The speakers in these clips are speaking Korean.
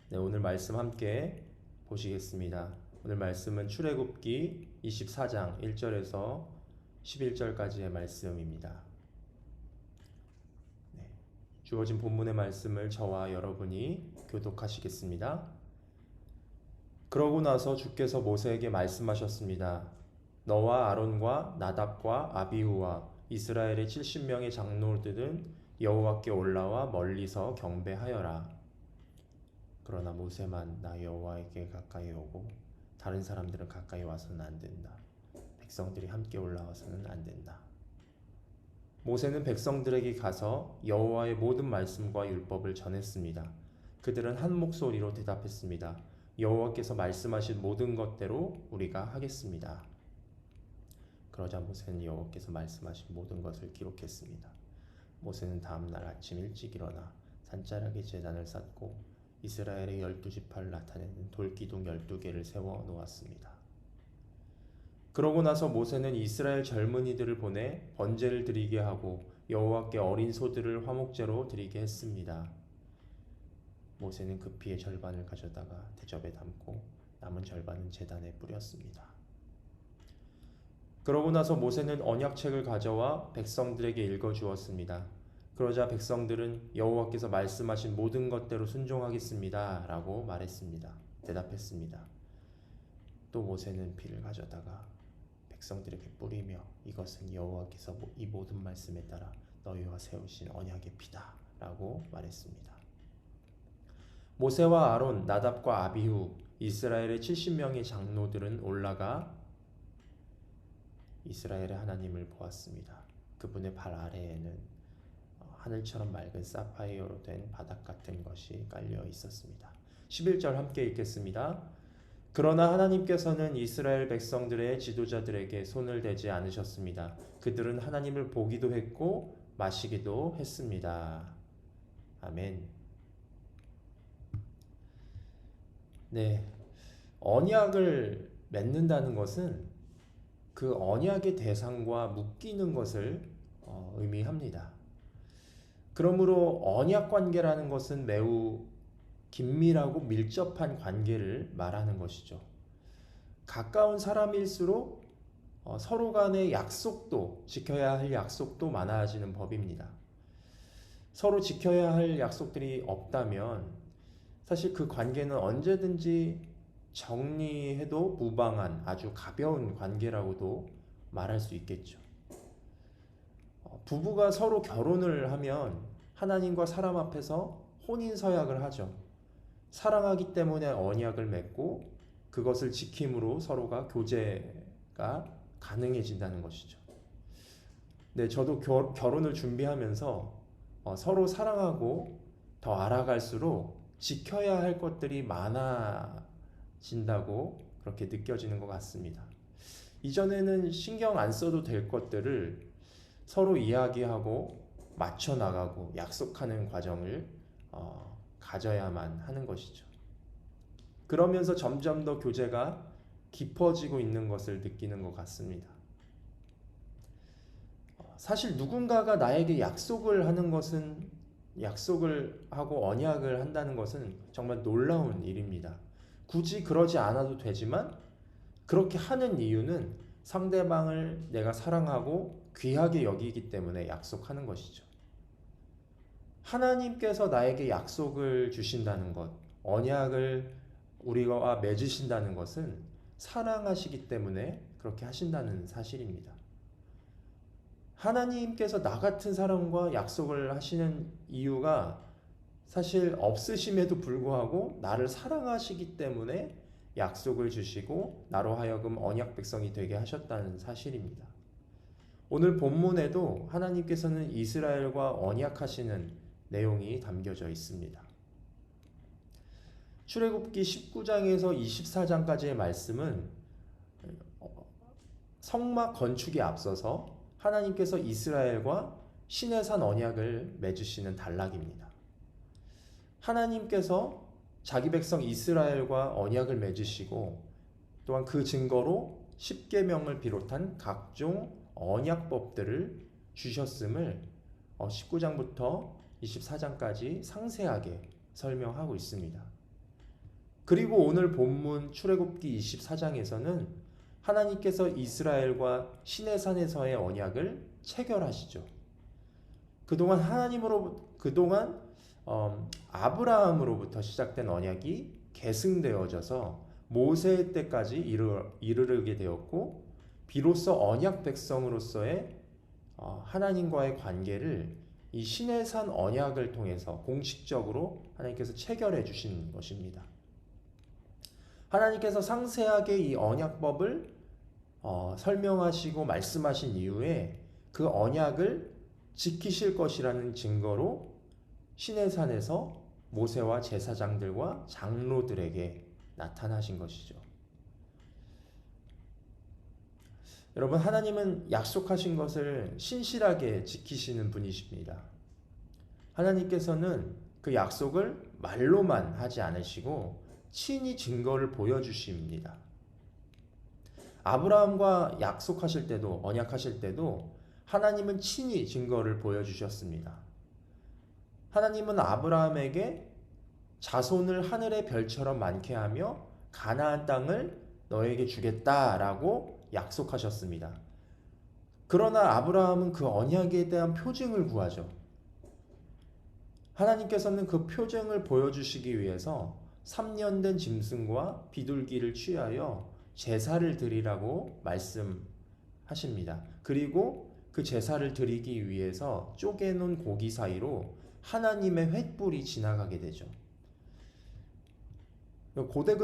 네, 오늘 말씀 함께 보시겠습니다. 오늘 말씀은 출애굽기 24장 1절에서 11절까지의 말씀입니다. 네, 주어진 본문의 말씀을 저와 여러분이 교독하시겠습니다. 그러고 나서 주께서 모세에게 말씀하셨습니다. 너와 아론과 나답과 아비후와 이스라엘의 70명의 장로들은 여호와께 올라와 멀리서 경배하여라. 그러나 모세만 나 여호와에게 가까이 오고 다른 사람들은 가까이 와서는 안 된다. 백성들이 함께 올라와서는 안 된다. 모세는 백성들에게 가서 여호와의 모든 말씀과 율법을 전했습니다. 그들은 한 목소리로 대답했습니다. 여호와께서 말씀하신 모든 것대로 우리가 하겠습니다. 그러자 모세는 여호와께서 말씀하신 모든 것을 기록했습니다. 모세는 다음 날 아침 일찍 일어나 산자락에 제단을 쌓고 이스라엘의 12지파를 나타내는 돌기둥 12개를 세워 놓았습니다. 그러고 나서 모세는 이스라엘 젊은이들을 보내 번제를 드리게 하고 여호와께 어린 소들을 화목제로 드리게 했습니다. 모세는 그 피의 절반을 가져다가 대접에 담고 남은 절반은 제단에 뿌렸습니다. 그러고 나서 모세는 언약책을 가져와 백성들에게 읽어주었습니다. 그러자 백성들은 여호와께서 말씀하신 모든 것대로 순종하겠습니다 라고 말했습니다. 대답했습니다. 또 모세는 피를 가져다가 백성들에게 뿌리며 이것은 여호와께서 이 모든 말씀에 따라 너희와 세우신 언약의 피다 라고 말했습니다. 모세와 아론, 나답과 아비후, 이스라엘의 70명의 장로들은 올라가 이스라엘의 하나님을 보았습니다. 그분의 발 아래에는 하늘처럼 맑은 사파이어로 된 바닥 같은 것이 깔려 있었습니다. 11절 함께 읽겠습니다. 그러나 하나님께서는 이스라엘 백성들의 지도자들에게 손을 대지 않으셨습니다. 그들은 하나님을 보기도 했고 마시기도 했습니다. 아멘. 네, 언약을 맺는다는 것은 그 언약의 대상과 묶이는 것을 의미합니다. 그러므로 언약 관계라는 것은 매우 긴밀하고 밀접한 관계를 말하는 것이죠. 가까운 사람일수록 서로 간의 약속도, 지켜야 할 약속도 많아지는 법입니다. 서로 지켜야 할 약속들이 없다면 사실 그 관계는 언제든지 정리해도 무방한 아주 가벼운 관계라고도 말할 수 있겠죠. 부부가 서로 결혼을 하면 하나님과 사람 앞에서 혼인서약을 하죠. 사랑하기 때문에 언약을 맺고 그것을 지킴으로 서로가 교제가 가능해진다는 것이죠. 네, 저도 결혼을 준비하면서 서로 사랑하고 더 알아갈수록 지켜야 할 것들이 많아진다고 그렇게 느껴지는 것 같습니다. 이전에는 신경 안 써도 될 것들을 서로 이야기하고 맞춰 나가고 약속하는 과정을 가져야만 하는 것이죠. 그러면서 점점 더 교제가 깊어지고 있는 것을 느끼는 것 같습니다. 사실 누군가가 나에게 약속을 하는 것은 약속을 하고 언약을 한다는 것은 정말 놀라운 일입니다. 굳이 그러지 않아도 되지만 그렇게 하는 이유는 상대방을 내가 사랑하고 귀하게 여기기 때문에 약속하는 것이죠. 하나님께서 나에게 약속을 주신다는 것, 언약을 우리와 맺으신다는 것은 사랑하시기 때문에 그렇게 하신다는 사실입니다. 하나님께서 나 같은 사람과 약속을 하시는 이유가 사실 없으심에도 불구하고 나를 사랑하시기 때문에 약속을 주시고 나로 하여금 언약 백성이 되게 하셨다는 사실입니다. 오늘 본문에도 하나님께서는 이스라엘과 언약하시는 내용이 담겨져 있습니다. 출애굽기 19장에서 24장까지의 말씀은 성막 건축에 앞서서 하나님께서 이스라엘과 시내산 언약을 맺으시는 단락입니다. 하나님께서 자기 백성 이스라엘과 언약을 맺으시고 또한 그 증거로 십계명을 비롯한 각종 언약법들을 주셨음을 19장부터 24장까지 상세하게 설명하고 있습니다. 그리고 오늘 본문 출애굽기 24장에서는 하나님께서 이스라엘과 시내산에서의 언약을 체결하시죠. 그동안 아브라함으로부터 시작된 언약이 계승되어져서 모세 때까지 이르게 되었고, 비로소 언약 백성으로서의 하나님과의 관계를 이 시내산 언약을 통해서 공식적으로 하나님께서 체결해 주신 것입니다. 하나님께서 상세하게 이 언약법을 설명하시고 말씀하신 이후에 그 언약을 지키실 것이라는 증거로 시내산에서 모세와 제사장들과 장로들에게 나타나신 것이죠. 여러분, 하나님은 약속하신 것을 신실하게 지키시는 분이십니다. 하나님께서는 그 약속을 말로만 하지 않으시고 친히 증거를 보여주십니다. 아브라함과 약속하실 때도, 언약하실 때도 하나님은 친히 증거를 보여주셨습니다. 하나님은 아브라함에게 자손을 하늘의 별처럼 많게 하며 가나안 땅을 너에게 주겠다라고 약속하셨습니다. 그러나 아브라함은 그 언약에 대한 표징을 구하죠. 하나님께서는 그 표징을 보여주시기 위해서 3년 된 짐승과 비둘기를 취하여 제사를 드리라고 말씀하십니다. 그리고 그 제사를 드리기 위해서 쪼개놓은 고기 사이로 하나님의 횃불이 지나가게 되죠. 고대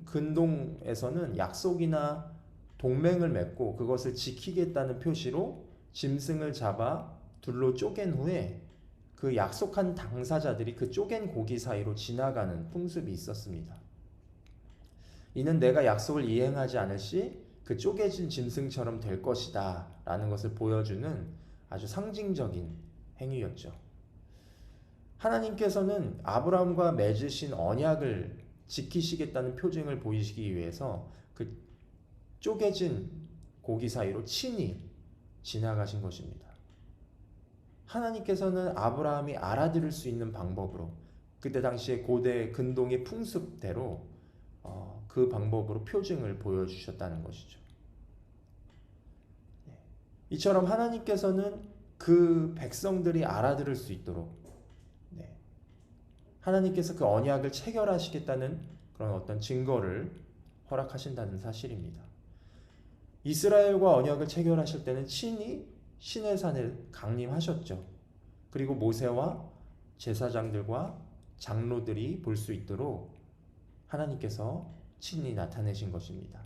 근동에서는 약속이나 동맹을 맺고 그것을 지키겠다는 표시로 짐승을 잡아 둘로 쪼갠 후에 그 약속한 당사자들이 그 쪼갠 고기 사이로 지나가는 풍습이 있었습니다. 이는 내가 약속을 이행하지 않을 시 그 쪼개진 짐승처럼 될 것이다 라는 것을 보여주는 아주 상징적인 행위였죠. 하나님께서는 아브라함과 맺으신 언약을 지키시겠다는 표징을 보이시기 위해서 그 쪼개진 고기 사이로 친히 지나가신 것입니다. 하나님께서는 아브라함이 알아들을 수 있는 방법으로, 그때 당시에 고대 근동의 풍습대로 그 방법으로 표징을 보여주셨다는 것이죠. 이처럼 하나님께서는 그 백성들이 알아들을 수 있도록 하나님께서 그 언약을 체결하시겠다는 그런 어떤 증거를 허락하신다는 사실입니다. 이스라엘과 언약을 체결하실 때는 친히 시내산에 강림하셨죠. 그리고 모세와 제사장들과 장로들이 볼 수 있도록 하나님께서 친히 나타내신 것입니다.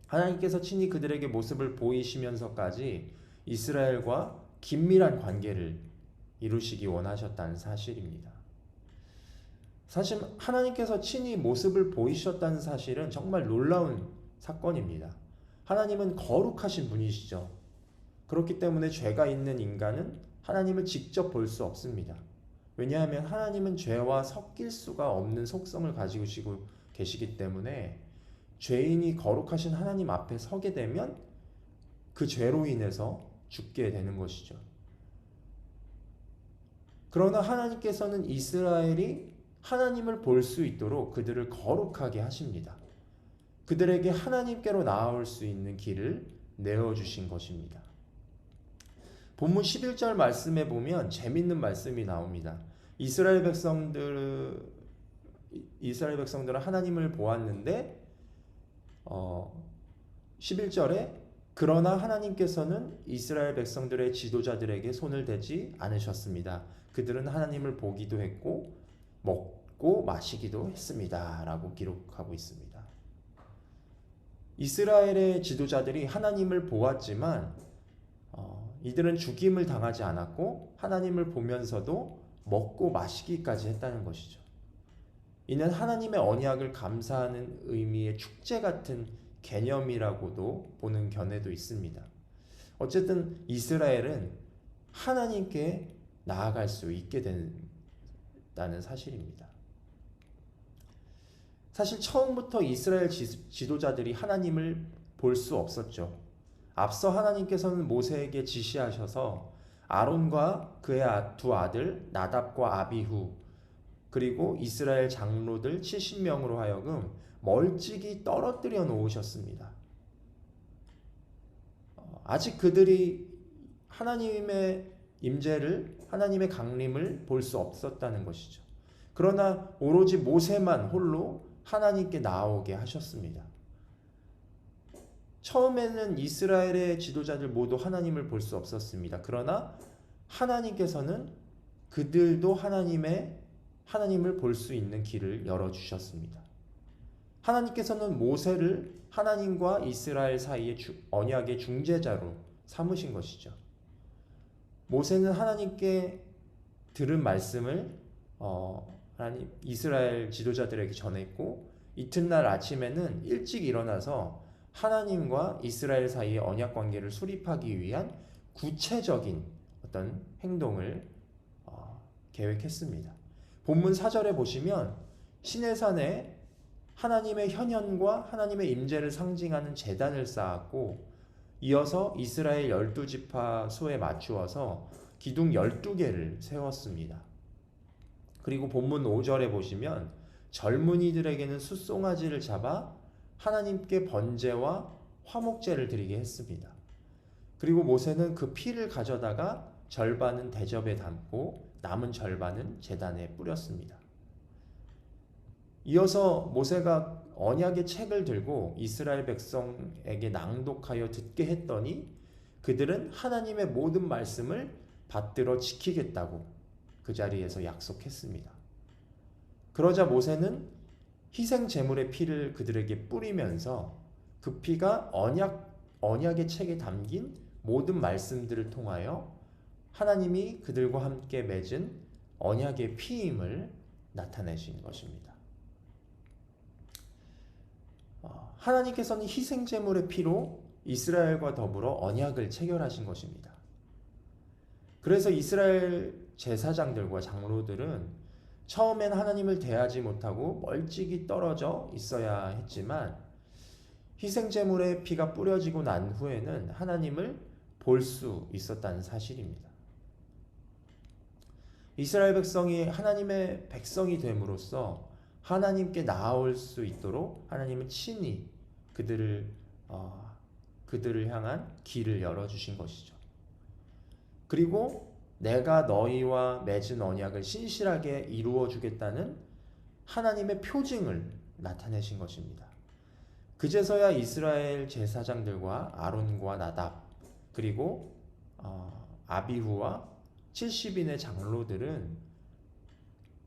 하나님께서 친히 그들에게 모습을 보이시면서까지 이스라엘과 긴밀한 관계를 이루시기 원하셨다는 사실입니다. 사실 하나님께서 친히 모습을 보이셨다는 사실은 정말 놀라운 사건입니다. 하나님은 거룩하신 분이시죠. 그렇기 때문에 죄가 있는 인간은 하나님을 직접 볼 수 없습니다. 왜냐하면 하나님은 죄와 섞일 수가 없는 속성을 가지고 계시기 때문에 죄인이 거룩하신 하나님 앞에 서게 되면 그 죄로 인해서 죽게 되는 것이죠. 그러나 하나님께서는 이스라엘이 하나님을 볼 수 있도록 그들을 거룩하게 하십니다. 그들에게 하나님께로 나아올 수 있는 길을 내어주신 것입니다. 본문 11절 말씀에 보면 재밌는 말씀이 나옵니다. 이스라엘 백성들은 하나님을 보았는데 11절에 그러나 하나님께서는 이스라엘 백성들의 지도자들에게 손을 대지 않으셨습니다. 그들은 하나님을 보기도 했고 먹고 마시기도 했습니다. 라고 기록하고 있습니다. 이스라엘의 지도자들이 하나님을 보았지만 이들은 죽임을 당하지 않았고 하나님을 보면서도 먹고 마시기까지 했다는 것이죠. 이는 하나님의 언약을 감사하는 의미의 축제 같은 개념이라고도 보는 견해도 있습니다. 어쨌든 이스라엘은 하나님께 나아갈 수 있게 된다는 사실입니다. 사실 처음부터 이스라엘 지도자들이 하나님을 볼 수 없었죠. 앞서 하나님께서는 모세에게 지시하셔서 아론과 그의 두 아들 나답과 아비후 그리고 이스라엘 장로들 70명으로 하여금 멀찍이 떨어뜨려 놓으셨습니다. 아직 그들이 하나님의 임재를, 하나님의 강림을 볼 수 없었다는 것이죠. 그러나 오로지 모세만 홀로 하나님께 나오게 하셨습니다. 처음에는 이스라엘의 지도자들 모두 하나님을 볼 수 없었습니다. 그러나 하나님께서는 그들도 하나님을 볼 수 있는 길을 열어주셨습니다. 하나님께서는 모세를 하나님과 이스라엘 사이의 언약의 중재자로 삼으신 것이죠. 모세는 하나님께 들은 말씀을 하나님 이스라엘 지도자들에게 전했고, 이튿날 아침에는 일찍 일어나서 하나님과 이스라엘 사이의 언약 관계를 수립하기 위한 구체적인 어떤 행동을 계획했습니다. 본문 4절에 보시면 시내산에 하나님의 현현과 하나님의 임재를 상징하는 제단을 쌓았고, 이어서 이스라엘 12지파 소에 맞추어서 기둥 12개를 세웠습니다. 그리고 본문 5절에 보시면 젊은이들에게는 숫송아지를 잡아 하나님께 번제와 화목제를 드리게 했습니다. 그리고 모세는 그 피를 가져다가 절반은 대접에 담고 남은 절반은 제단에 뿌렸습니다. 이어서 모세가 언약의 책을 들고 이스라엘 백성에게 낭독하여 듣게 했더니 그들은 하나님의 모든 말씀을 받들어 지키겠다고 그 자리에서 약속했습니다. 그러자 모세는 희생 제물의 피를 그들에게 뿌리면서 그 피가 언약의 책에 담긴 모든 말씀들을 통하여 하나님이 그들과 함께 맺은 언약의 피임을 나타내신 것입니다. 하나님께서는 희생 제물의 피로 이스라엘과 더불어 언약을 체결하신 것입니다. 그래서 이스라엘 제사장들과 장로들은 처음엔 하나님을 대하지 못하고 멀찍이 떨어져 있어야 했지만 희생 제물의 피가 뿌려지고 난 후에는 하나님을 볼 수 있었다는 사실입니다. 이스라엘 백성이 하나님의 백성이 됨으로써 하나님께 나아올 수 있도록 하나님은 친히 그들을 향한 길을 열어주신 것이죠. 그리고 내가 너희와 맺은 언약을 신실하게 이루어 주겠다는 하나님의 표징을 나타내신 것입니다. 그제서야 이스라엘 제사장들과 아론과 나답 그리고 아비후와 70인의 장로들은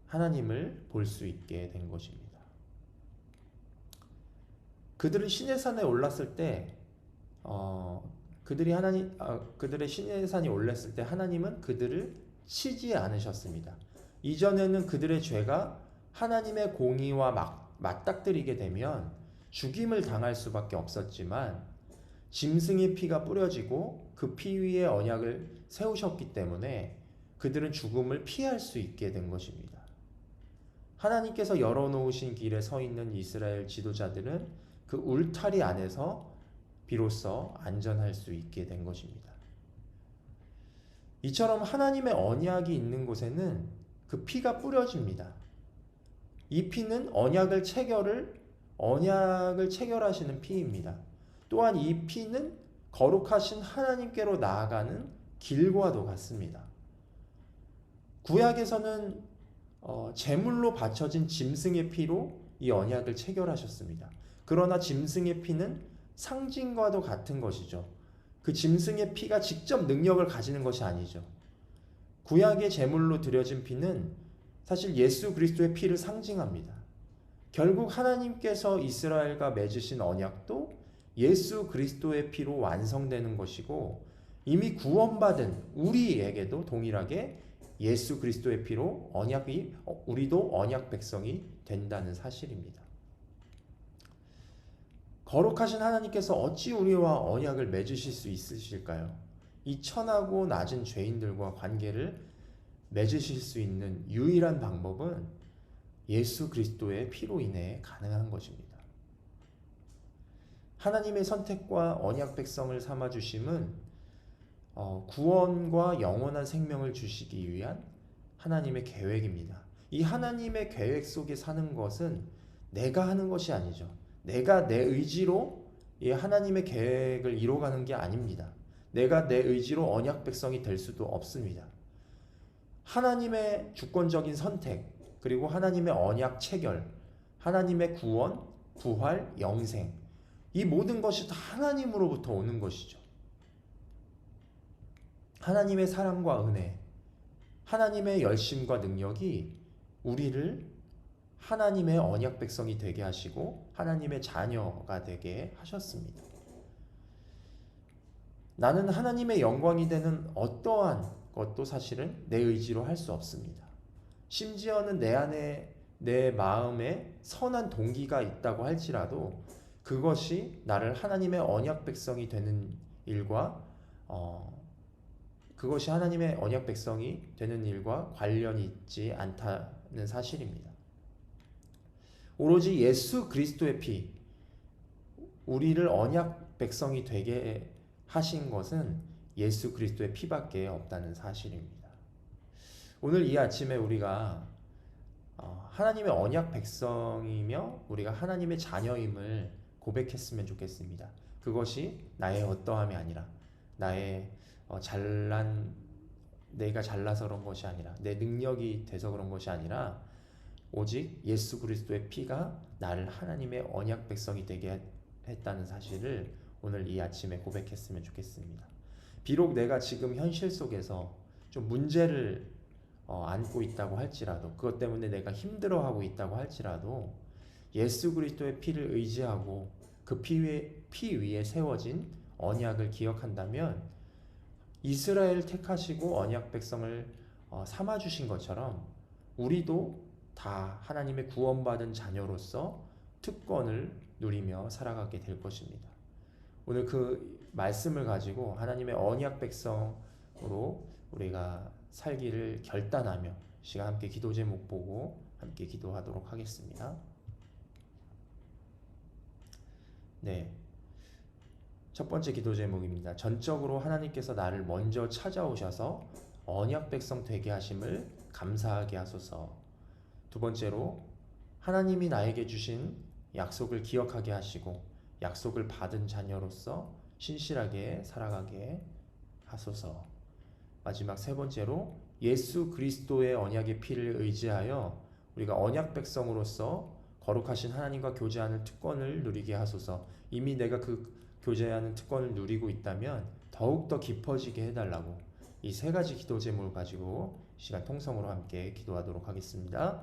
하나님을 볼 수 있게 된 것입니다. 그들은 시내산에 올랐을 때 그들의 시내산이 올랐을 때 하나님은 그들을 치지 않으셨습니다. 이전에는 그들의 죄가 하나님의 공의와 맞닥뜨리게 되면 죽임을 당할 수밖에 없었지만 짐승의 피가 뿌려지고 그 피 위에 언약을 세우셨기 때문에 그들은 죽음을 피할 수 있게 된 것입니다. 하나님께서 열어놓으신 길에 서 있는 이스라엘 지도자들은 그 울타리 안에서 비로소 안전할 수 있게 된 것입니다. 이처럼 하나님의 언약이 있는 곳에는 그 피가 뿌려집니다. 이 피는 언약을 체결하시는 피입니다. 또한 이 피는 거룩하신 하나님께로 나아가는 길과도 같습니다. 구약에서는 제물로 바쳐진 짐승의 피로 이 언약을 체결하셨습니다. 그러나 짐승의 피는 상징과도 같은 것이죠. 그 짐승의 피가 직접 능력을 가지는 것이 아니죠. 구약의 제물로 드려진 피는 사실 예수 그리스도의 피를 상징합니다. 결국 하나님께서 이스라엘과 맺으신 언약도 예수 그리스도의 피로 완성되는 것이고, 이미 구원받은 우리에게도 동일하게 예수 그리스도의 피로 우리도 언약 백성이 된다는 사실입니다. 거룩하신 하나님께서 어찌 우리와 언약을 맺으실 수 있으실까요? 이 천하고 낮은 죄인들과 관계를 맺으실 수 있는 유일한 방법은 예수 그리스도의 피로 인해 가능한 것입니다. 하나님의 선택과 언약 백성을 삼아주심은 구원과 영원한 생명을 주시기 위한 하나님의 계획입니다. 이 하나님의 계획 속에 사는 것은 내가 하는 것이 아니죠. 내가 내 의지로 이 하나님의 계획을 이뤄가는 게 아닙니다. 내가 내 의지로 언약 백성이 될 수도 없습니다. 하나님의 주권적인 선택, 그리고 하나님의 언약 체결, 하나님의 구원, 부활, 영생, 이 모든 것이 다 하나님으로부터 오는 것이죠. 하나님의 사랑과 은혜, 하나님의 열심과 능력이 우리를 하나님의 언약 백성이 되게 하시고 하나님의 자녀가 되게 하셨습니다. 나는 하나님의 영광이 되는 어떠한 것도 사실은 내 의지로 할 수 없습니다. 심지어는 내 안에, 내 마음에 선한 동기가 있다고 할지라도 그것이 나를 하나님의 언약 백성이 되는 일과 그것이 하나님의 언약 백성이 되는 일과 관련이 있지 않다는 사실입니다. 오로지 예수 그리스도의 피, 우리를 언약 백성이 되게 하신 것은 예수 그리스도의 피밖에 없다는 사실입니다. 오늘 이 아침에 우리가 하나님의 언약 백성이며 우리가 하나님의 자녀임을 고백했으면 좋겠습니다. 그것이 나의 어떠함이 아니라 나의 내가 잘나서 그런 것이 아니라 내 능력이 돼서 그런 것이 아니라 오직 예수 그리스도의 피가 나를 하나님의 언약 백성이 되게 했다는 사실을 오늘 이 아침에 고백했으면 좋겠습니다. 비록 내가 지금 현실 속에서 좀 문제를 안고 있다고 할지라도, 그것 때문에 내가 힘들어하고 있다고 할지라도 예수 그리스도의 피를 의지하고 그 피 위에 세워진 언약을 기억한다면 이스라엘 택하시고 언약 백성을 삼아주신 것처럼 우리도 다 하나님의 구원받은 자녀로서 특권을 누리며 살아가게 될 것입니다. 오늘 그 말씀을 가지고 하나님의 언약 백성으로 우리가 살기를 결단하며 시간 함께 기도 제목 보고 함께 기도하도록 하겠습니다. 네, 첫 번째 기도 제목입니다. 전적으로 하나님께서 나를 먼저 찾아오셔서 언약 백성 되게 하심을 감사하게 하소서. 두 번째로 하나님이 나에게 주신 약속을 기억하게 하시고 약속을 받은 자녀로서 신실하게 살아가게 하소서. 마지막 세 번째로 예수 그리스도의 언약의 피를 의지하여 우리가 언약 백성으로서 거룩하신 하나님과 교제하는 특권을 누리게 하소서. 이미 내가 그 교제하는 특권을 누리고 있다면 더욱더 깊어지게 해달라고 이 세 가지 기도 제목을 가지고 시간 통성으로 함께 기도하도록 하겠습니다.